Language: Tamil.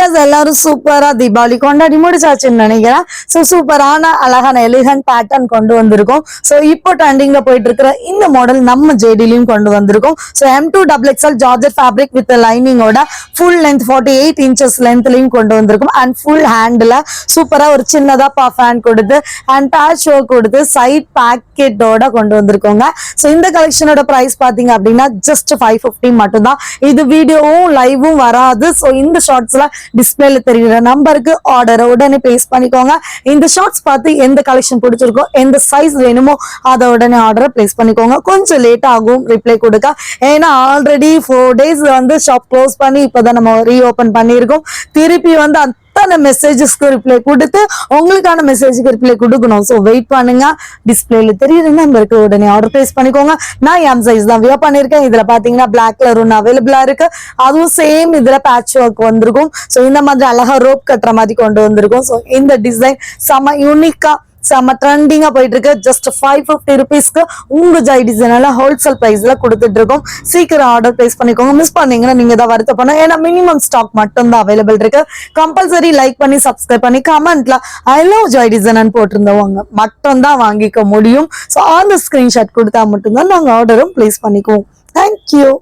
ஐடியாஸ் எல்லாரும் சூப்பரா தீபாவளி கொண்டாடி முடிச்சாச்சுன்னு நினைக்கிறேன். ஸோ சூப்பரான அழகான எலிகன்ட் பேட்டர்ன் கொண்டு வந்திருக்கோம். ஸோ இப்போ ட்ரெண்டிங்ல போயிட்டு இருக்கிற இந்த மாடல் நம்ம ஜேடிலையும் கொண்டு வந்திருக்கோம். So M2XXL georgette fabric with லைனிங்கோட ஃபுல் லென்த் 48 inches லென்த்லையும் கொண்டு வந்திருக்கும். அண்ட் ஃபுல் ஹேண்டில் சூப்பரா ஒரு சின்னதா பஃப் ஹேண்ட் கொடுத்து அண்ட் பேட்ச் ஒர்க் கொடுத்து சைட் பாக்கெட்டோட கொண்டு வந்திருக்கோங்க. ஸோ இந்த கலெக்ஷனோட பிரைஸ் பாத்தீங்க அப்படின்னா ஜஸ்ட் 550 மட்டும்தான். இது வீடியோவும் லைவும் வராது. ஸோ இந்த ஷார்ட்ஸ்ல டிஸ்பிளேல தெரிகிற நம்பருக்கு ஆர்டரை உடனே பிளேஸ் பண்ணிக்கோங்க. இந்த ஷார்ட்ஸ் பார்த்து எந்த கலெக்ஷன் பிடிச்சிருக்கோ எந்த சைஸ் வேணுமோ அதை உடனே ஆர்டரை பிளேஸ் பண்ணிக்கோங்க. கொஞ்சம் லேட் ஆகும் ரிப்ளை கொடுக்க. ஏன்னா ஆல்ரெடி 4 days வந்து ஷாப் க்ளோஸ் பண்ணி இப்பதான் நம்ம ரீஓபன் பண்ணியிருக்கோம். திருப்பி வந்து அத்தனை மெசேஜஸ்க்கு ரிப்ளை கொடுத்து உங்களுக்கான மெசேஜுக்கு ரிப்ளை கொடுக்கணும். ஸோ வெயிட் பண்ணுங்க. டிஸ்பிளேல தெரியுற நம்பருக்கு உடனே ஆர்டர் பிளேஸ் பண்ணிக்கோங்க. நான் எம் சைஸ் தான் வியர் பண்ணிருக்கேன். இதுல பாத்தீங்கன்னா பிளாக் கலர் ஒன்று அவைலபிளா இருக்கு. அதுவும் சேம் இதுல பேட்ச் ஒர்க் வந்திருக்கும். ஸோ இந்த மாதிரி அழகா ரோப் கட்டுற மாதிரி கொண்டு வந்திருக்கும். ஸோ இந்த டிசைன் செம யூனிக்கா செம்ம ட்ரெண்டிங்கா போயிட்டு இருக்கு. ஜஸ்ட் 550 rupeesக்கு உங்க ஜாய் டிசைனால ஹோல்சேல் பிரைஸ்ல கொடுத்துட்டு இருக்கோம். சீக்கிரம் ஆர்டர் பிளேஸ் பண்ணிக்கோங்க. மிஸ் பண்ணீங்கன்னா நீங்க தான் வருத்தப்படணும். ஏன்னா மினிமம் ஸ்டாக் மட்டும் தான் அவைலபிள் இருக்கு. கம்பல்சரி லைக் பண்ணி சப்ஸ்கிரைப் பண்ணி கமெண்ட்ல ஐ லவ் ஜாய் டிசைன் போட்டிருந்தவங்க மட்டும் தான் வாங்கிக்க முடியும். ஸோ அந்த ஸ்கிரீன்ஷாட் கொடுத்தா மட்டும்தான் நாங்க ஆர்டரும் பிளேஸ் பண்ணிக்குவோம். தேங்க்யூ.